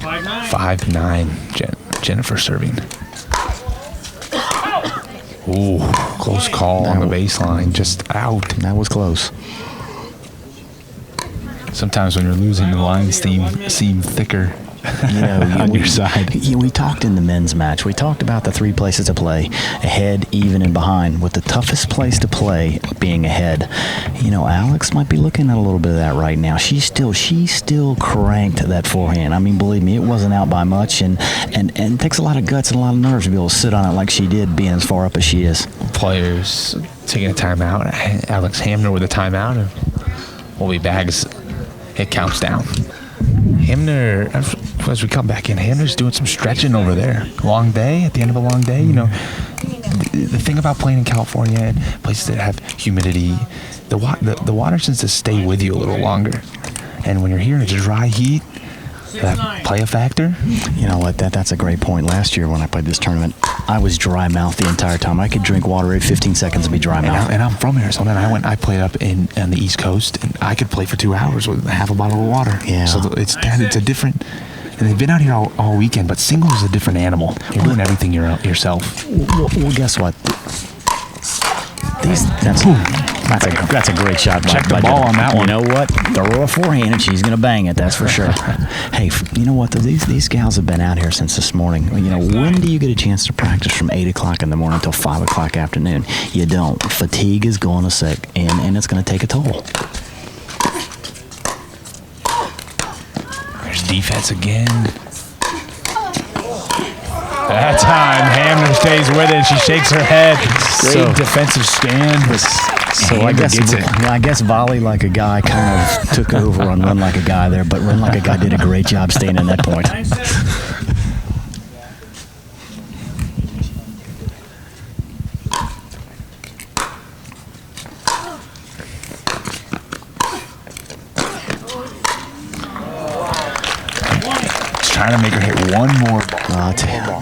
5-9. Jennifer serving. Ooh, close call on the baseline, just out. That was close. Sometimes when you're losing, the lines seem thicker on your side. We talked in the men's match. We talked about the 3 places to play: ahead, even, and behind, with the toughest place to play being ahead. Alex might be looking at a little bit of that right now. She still cranked that forehand. I mean, believe me, it wasn't out by much, and it takes a lot of guts and a lot of nerves to be able to sit on it like she did, being as far up as she is. Players taking a timeout. Alex Hamner with a timeout, and we'll be back as it counts down. Hamner, as we come back in, Hamner's doing some stretching over there. Long day, at the end of a long day, the thing about playing in California and places that have humidity, the water tends to stay with you a little longer. And when you're here in a dry heat, that play a factor? You know what? That's a great point. Last year when I played this tournament, I was dry mouth the entire time. I could drink water every 15 seconds and be dry mouth. And I'm from Arizona, and I played up on the East Coast, and I could play for 2 hours with half a bottle of water. Yeah. So it's a different. And they've been out here all weekend, but singles is a different animal. You're doing everything yourself. Well, guess what? That's a great shot. Check the ball on that one. You know what? Throw her a forehand and she's gonna bang it. That's for sure. Hey, you know what? These gals have been out here since this morning. When do you get a chance to practice from 8 o'clock in the morning until 5 o'clock afternoon? You don't. Fatigue is going to set in, and it's going to take a toll. There's defense again. That time, Hamner stays with it. She shakes her head. Great defensive stand. So I guess volley like a guy kind of took over on run like a guy there, but run like a guy did a great job staying in that point. trying to make her hit one more ball.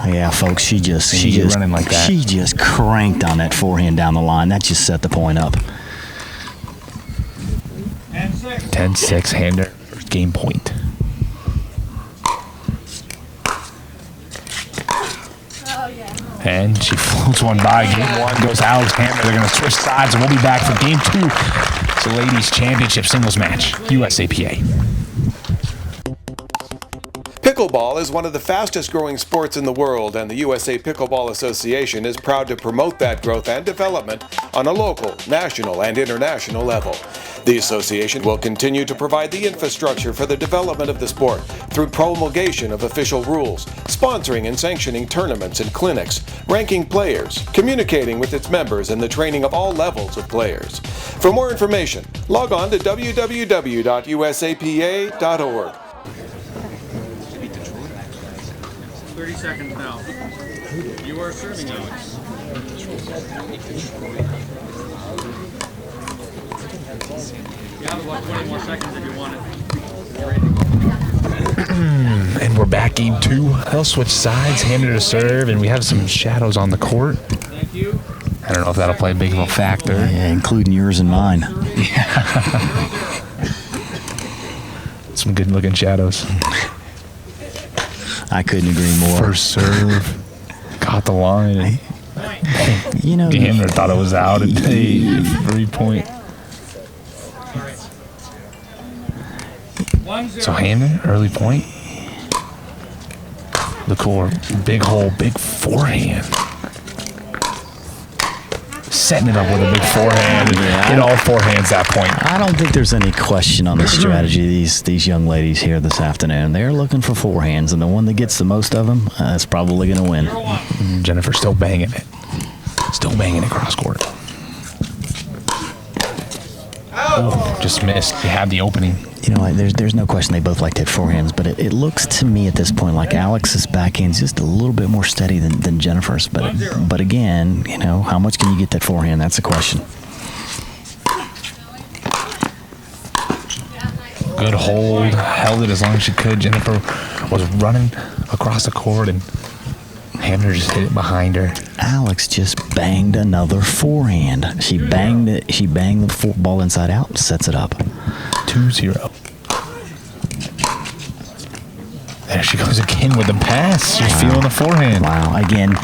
Yeah, folks, she just running like that. She just cranked on that forehand down the line. That just set the point up. 10-6. 10-6, hander, first game point. And she floats one by. Game one goes Alex Hammer. They're going to switch sides, and we'll be back for game two. It's the ladies' championship singles match, USAPA. Pickleball is one of the fastest growing sports in the world, and the USA Pickleball Association is proud to promote that growth and development on a local, national, and international level. The association will continue to provide the infrastructure for the development of the sport through promulgation of official rules, sponsoring and sanctioning tournaments and clinics, ranking players, communicating with its members, and the training of all levels of players. For more information, log on to www.usapa.org. 30 seconds now. You are serving, Alex. You have about 20 more seconds if you want it. You're ready to go. And we're back game two. They'll switch sides, hander to serve, and we have some shadows on the court. Thank you. I don't know if that'll play big of a factor. Yeah, including yours and mine. Some good-looking shadows. I couldn't agree more. First serve, got the line. And You know, Hamner thought it was out at 3-point. 1-0. So Hamner, early point. The core, big hole, big forehand. Setting it up with a big forehand. Hit all forehands that point. I don't think there's any question on the strategy. These young ladies here this afternoon, they're looking for forehands, and the one that gets the most of them is probably going to win. Jennifer still banging it. Still banging it cross court. Oh, just missed. You had the opening. You know, there's no question they both like to hit forehands, but it looks to me at this point like Alex's backhand's just a little bit more steady than Jennifer's. But again, you know, how much can you get that forehand? That's the question. Good hold. Held it as long as she could. Jennifer was running across the court, and Hamner just hit it behind her. Alex just banged another forehand. She banged it. She banged the ball inside out, sets it up. 2-0. There she goes again with the pass. She's feeling the forehand. Wow. Again,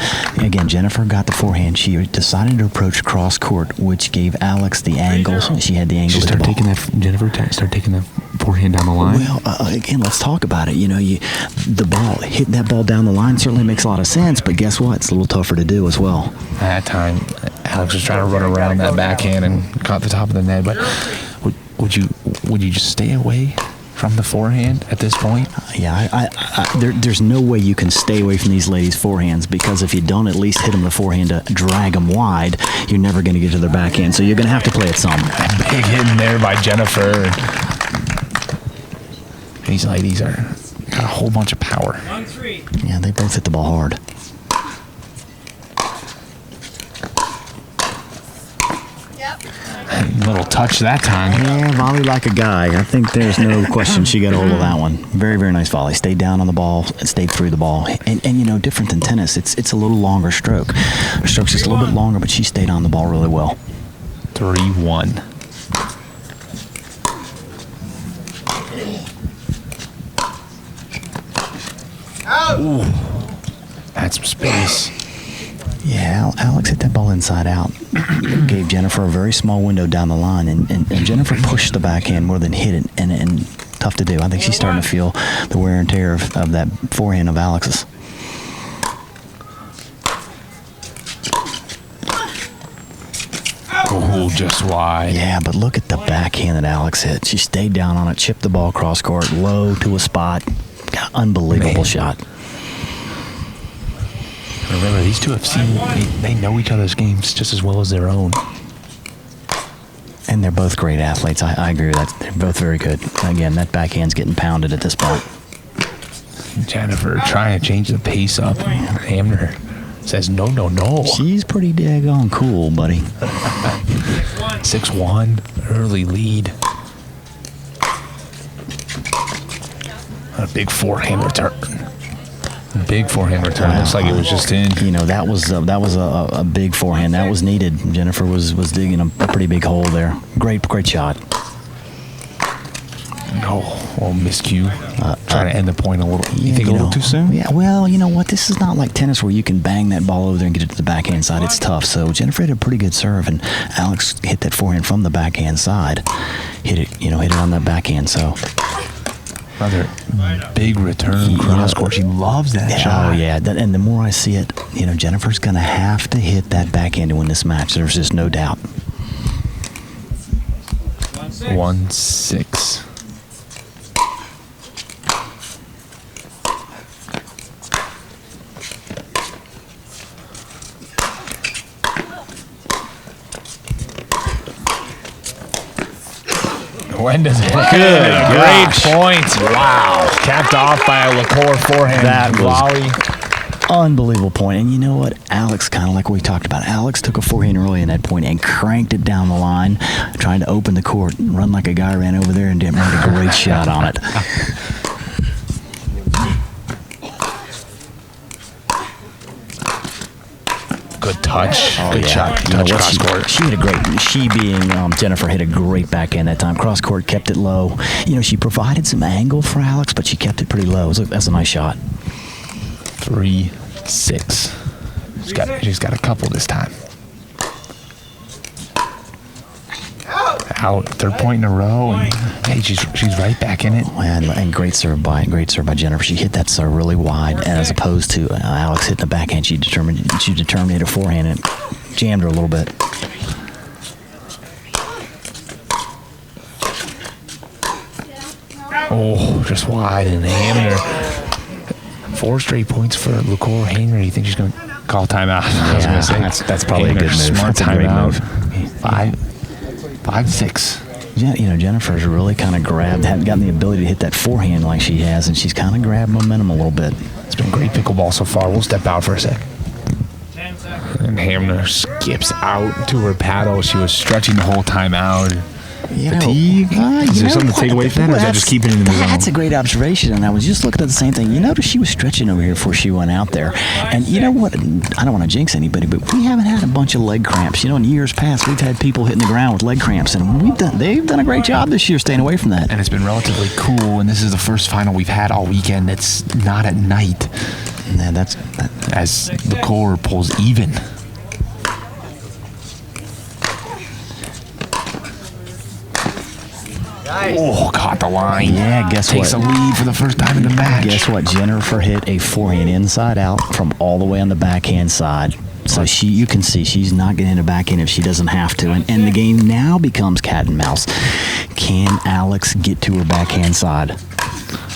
Jennifer got the forehand. She decided to approach cross court, which gave Alex the angle. She had the angle. She started taking that. Jennifer started taking the forehand down the line. Well, again, let's talk about it. You know, the ball, hitting that ball down the line certainly makes a lot of sense, but guess what? It's a little tougher to do as well. At that time, Alex was trying to run around that backhand and caught the top of the net. But would you just stay away from the forehand at this point? Yeah, there's no way you can stay away from these ladies' forehands, because if you don't at least hit them the forehand to drag them wide, you're never going to get to their backhand. So you're going to have to play it some. Big hit in there by Jennifer. These ladies got a whole bunch of power. 1-3. Yeah, they both hit the ball hard. Little touch that time. Yeah, volley like a guy. I think there's no question she got a hold of that one. Very, very nice volley. Stayed down on the ball and stayed through the ball. And you know, different than tennis, it's a little longer stroke. Her stroke's just a little bit longer, but she stayed on the ball really well. 3-1. Ooh, had some space. Yeah, Alex hit that ball inside out. Gave Jennifer a very small window down the line, and Jennifer pushed the backhand more than hit it, and tough to do. I think she's starting to feel the wear and tear of that forehand of Alex's. Oh, just wide. Yeah, but look at the backhand that Alex hit. She stayed down on it, chipped the ball cross court, low to a spot. Unbelievable shot. Remember, these two have seen, they know each other's games just as well as their own. And they're both great athletes. I agree with that. They're both very good. Again, that backhand's getting pounded at this point. Jennifer trying to change the pace up. Hamner says, no. She's pretty daggone cool, buddy. 6-1, early lead. A big forehand return. Big forehand return. Looks like it was just in. You know, that was a big forehand. That was needed. Jennifer was digging a pretty big hole there. Great shot. Oh, miscue. Trying to end the point a little. You think a little too soon? Yeah, well, you know what? This is not like tennis where you can bang that ball over there and get it to the backhand side. It's tough. So Jennifer hit a pretty good serve, and Alex hit that forehand from the backhand side. Hit it on that backhand. So another big return cross court. She loves that shot. Oh yeah, and the more I see it, Jennifer's going to have to hit that backhand to win this match. There's just no doubt. 1-6. When does it? Good Great point. Wow. Capped off by a LaCour forehand That was volley. Unbelievable point. And you know what? Alex, kind of like we talked about, Alex took a forehand early in that point and cranked it down the line, trying to open the court, run like a guy ran over there and made a great shot on it. Good touch. Good Yeah. shot. You know Touch what? cross court. She hit a great. She being Jennifer hit a great backhand that time. Cross court, kept it low. She provided some angle for Alex, but she kept it pretty low. That's a nice shot. 3-6. She's got a couple this time. Out. Third point in a row, and hey, she's right back in it. And great serve by Jennifer. She hit that serve really wide, as opposed to Alex hitting the backhand. She determined to hit a forehand and jammed her a little bit. Oh, just wide and hammer. 4 straight points for LaCour Hanger. You think she's going to call timeout? I was going to say that's probably Hanger, a good move. Smart That's a great timeout. move. 5-6. Yeah, Jennifer's really kind of hadn't gotten the ability to hit that forehand like she has, and she's kind of grabbed momentum a little bit. It's been great pickleball so far. We'll step out for a sec. 10 seconds. And Hamner skips out to her paddle. She was stretching the whole time out. Fatigue? Is there something to take away from that, or is that just keeping it in the zone? That's a great observation, and I was just looking at the same thing. You notice she was stretching over here before she went out there. And you know what? I don't want to jinx anybody, but we haven't had a bunch of leg cramps. In years past, we've had people hitting the ground with leg cramps, and they've done a great job this year staying away from that. And it's been relatively cool, and this is the first final we've had all weekend that's not at night. Yeah, as the core pulls even. Oh, caught the line. Yeah, guess Takes what? a lead for the first time in the match. Guess what? Jennifer hit a forehand inside out from all the way on the backhand side. So you can see she's not getting a backhand if she doesn't have to. And the game now becomes cat and mouse. Can Alex get to her backhand side?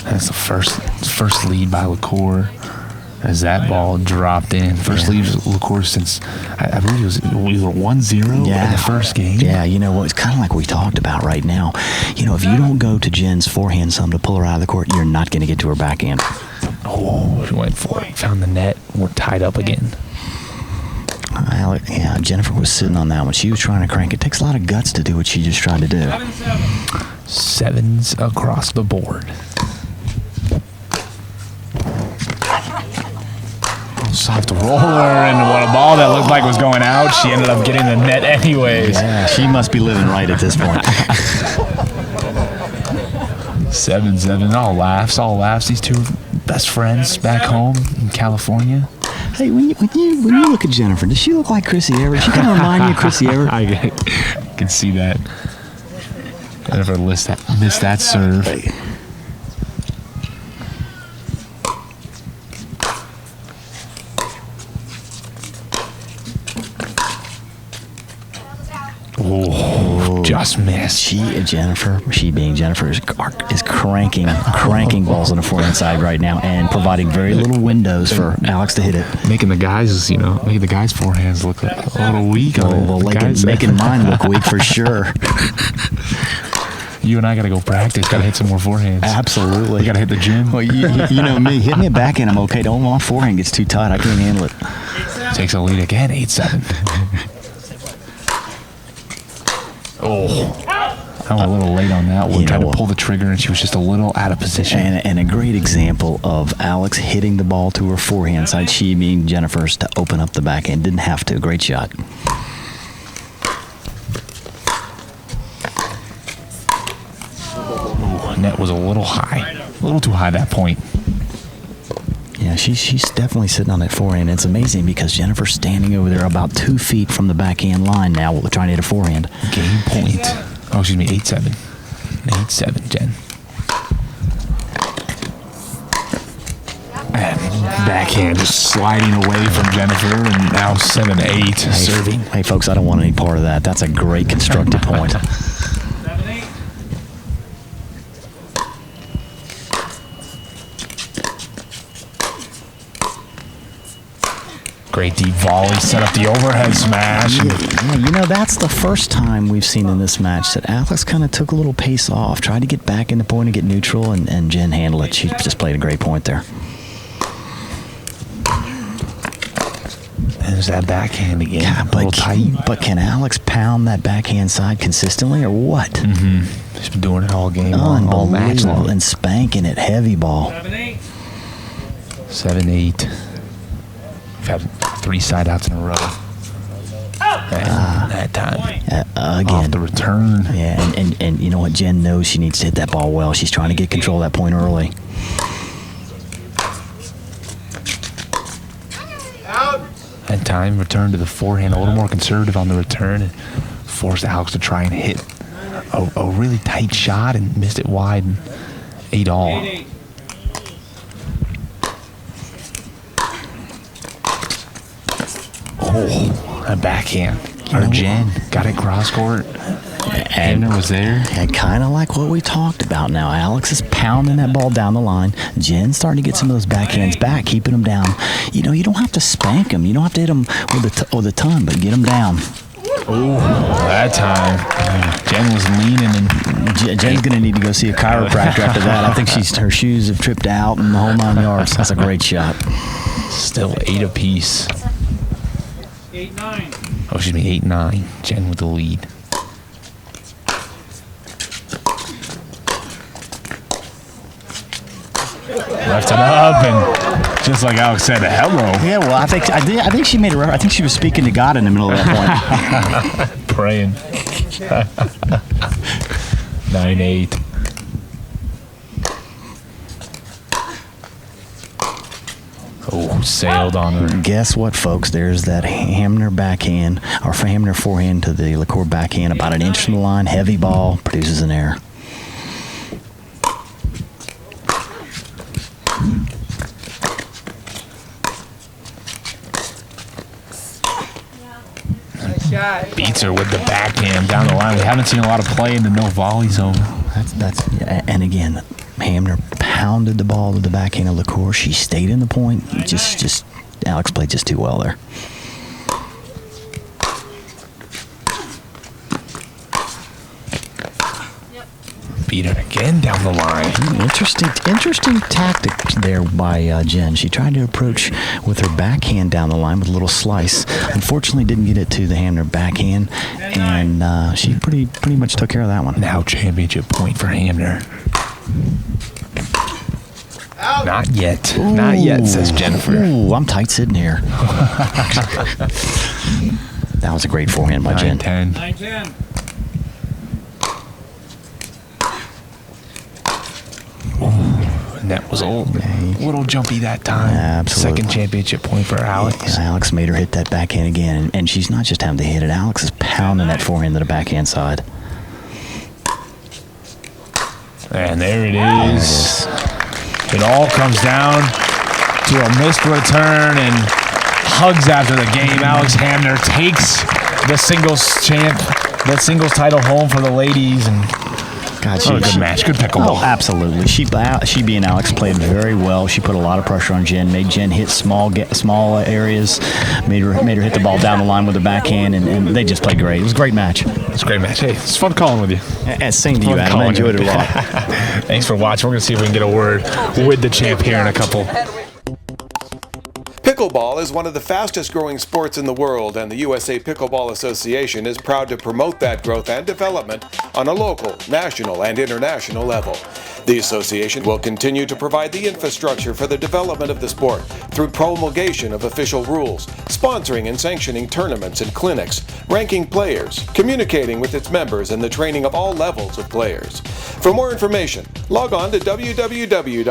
That's the first lead by LaCour as that ball dropped in. First lead of LaCour since, I believe we were 1-0 in the first game. Yeah, it's kind of like we talked about right now. If you don't go to Jen's forehand some to pull her out of the court, you're not going to get to her backhand. Oh, she went for it. Found the net. We're tied up again. Jennifer was sitting on that one. She was trying to crank. It takes a lot of guts to do what she just tried to do. 7-7. Sevens across the board. Soft roller, and what a ball that looked like was going out. She ended up getting the net anyways. Yeah, she must be living right at this point. 7-7. All laughs. These two best friends back home in California. Hey, when you look at Jennifer, does she look like Chrissy Everett? She kind of remind you of Chrissy Everett. I can see that. Jennifer missed that serve. Oh, just missed. She being Jennifer, is cranking balls on the forehand side right now and providing very little windows for Alex to hit it. Making the guys' forehands look a little weak. Making mine look weak for sure. You and I got to go practice. Got to hit some more forehands. Absolutely. You got to hit the gym. Well, you know me. Hitting it backhand, I'm okay. Don't want my forehand gets too tight. I can't handle it. Takes a lead again. 8-7. I'm a little late on that one. You Tried know, to pull the trigger, and she was just a little out of position. And a great example of Alex hitting the ball to her forehand side, she being Jennifer's, to open up the backhand. Didn't have to. Great shot. Ooh, net was a little high. A little too high at that point. Yeah, she's definitely sitting on that forehand. It's amazing because Jennifer's standing over there about 2 feet from the backhand line now, trying to hit a forehand. Game point. Oh, excuse me, 8-7. 8-7, Jen. And backhand just sliding away from Jennifer, and now 7-8 serving. Hey, folks, I don't want any part of that. That's a great constructed point. 7-8. Great deep volley, set up the overhead smash. Yeah, you know, that's the first time we've seen in this match that Alex kind of took a little pace off, tried to get back in the point and get neutral, and Jen handled it. She just played a great point there. There's that backhand again. Yeah, a little tight. but can Alex pound that backhand side consistently or what? She's been doing it all game long, all match Unbelievable. long. And spanking it heavy ball. 7-8. 7-8. We've had 3 side outs in a row. And that time, off Again. the return. Yeah, and you know what? Jen knows she needs to hit that ball well. She's trying to get control of that point early. That time, return to the forehand, a little more conservative on the return, and forced Alex to try and hit a really tight shot and missed it wide. 8-all. 8-8. Oh, a backhand. Or Jen got it cross court. And was there. And kind of like what we talked about now. Alex is pounding that ball down the line. Jen's starting to get some of those backhands back, keeping them down. You know, you don't have to spank them. You don't have to hit them with a ton, but get them down. Oh, that time. Jen was leaning and Jen's going to need to go see a chiropractor after that. I think her shoes have tripped out and the whole 9 yards. That's a great shot. still 8 apiece. 8-9. Oh, excuse me, 8-9. Jen with the lead. Left it up, and just like Alex said, hello. Yeah, well, I think she made a reference. I think she was speaking to God in the middle of that point. Praying. 9-8. Oh, sailed on her. Guess what, folks? There's that Hamner backhand, or Hamner forehand to the LaCour backhand, about an inch from the line, heavy ball, produces an error. Beats her with the backhand down the line. We haven't seen a lot of play in the no volley zone. And again, Hamner pounded the ball to the backhand of LaCour. She stayed in the point. Just Alex played just too well there. Beat her again down the line. Interesting tactic there by Jen. She tried to approach with her backhand down the line with a little slice. Unfortunately, didn't get it to the Hamner backhand, and she pretty much took care of that one. Now championship point for Hamner. Not yet. Not yet, says Jennifer. Ooh, I'm tight sitting here. That was a great forehand by Jen. 9-10. 9-10. Net was a little jumpy that time. Absolutely. Second championship point for Alex. Yeah, Alex made her hit that backhand again, and she's not just having to hit it. Alex is pounding that forehand to the backhand side. And there it is. It all comes down to a missed return and hugs after the game. Alex Hamner takes the singles title home for the ladies. And God, a good match, good pickleball. Oh, absolutely. She being Alex played very well. She put a lot of pressure on Jen, made Jen hit small areas, made her hit the ball down the line with her backhand, and they just played great. It was a great match. It's a great match. Hey, it's fun calling with you. And same to you, Adam. I enjoyed it a lot. Thanks for watching. We're going to see if we can get a word with the champ here in a couple. Pickleball Pickleball is one of the fastest growing sports in the world, and the USA Pickleball Association is proud to promote that growth and development on a local, national, and international level. The association will continue to provide the infrastructure for the development of the sport through promulgation of official rules, sponsoring and sanctioning tournaments and clinics, ranking players, communicating with its members, and the training of all levels of players. For more information, log on to www.usapa.org.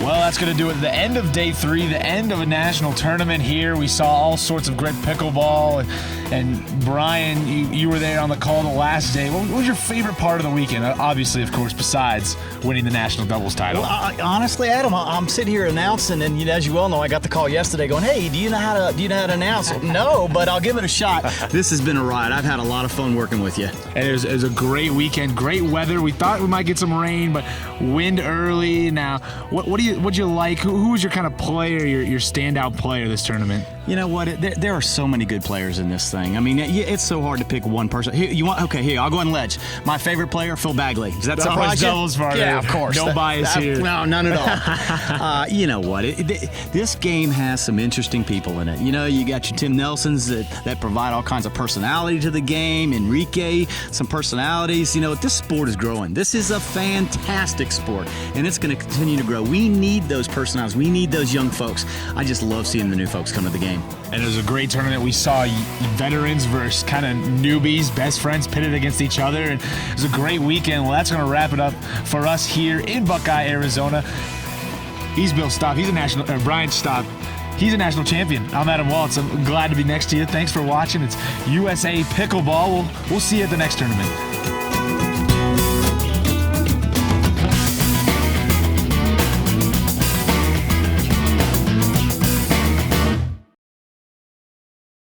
Well, that's going to do it. The end of day 3, the end of a national tournament here. We saw all sorts of great pickleball. And Brian, you were there on the call the last day. What was your favorite part of the weekend? Obviously, of course, besides winning the national doubles title. Well, honestly, Adam, I'm sitting here announcing, and as you well know, I got the call yesterday going, "Hey, do you know how to announce?" No, but I'll give it a shot. This has been a ride. I've had a lot of fun working with you. And it was a great weekend, great weather. We thought we might get some rain, but wind early. Now, what'd you like? Who was your kind of player, your standout player this tournament? You know what? There are so many good players in this thing. I mean, it's so hard to pick one person. Here, I'll go ahead and ledge. My favorite player, Phil Bagley. Does that surprise you? Doubles partner. Yeah, of course. No bias here. No, none at all. You know what? This game has some interesting people in it. You know, you got your Tim Nelsons that provide all kinds of personality to the game. Enrique, some personalities. You know, this sport is growing. This is a fantastic sport, and it's going to continue to grow. We need those personalities. We need those young folks. I just love seeing the new folks come to the game. And it was a great tournament. We saw veterans versus kind of newbies, best friends pitted against each other. And it was a great weekend. Well, that's going to wrap it up for us here in Buckeye, Arizona. He's Bill Stopp. He's a national, Brian Stopp. He's a national champion. I'm Adam Waltz. I'm glad to be next to you. Thanks for watching. It's USA Pickleball. We'll see you at the next tournament.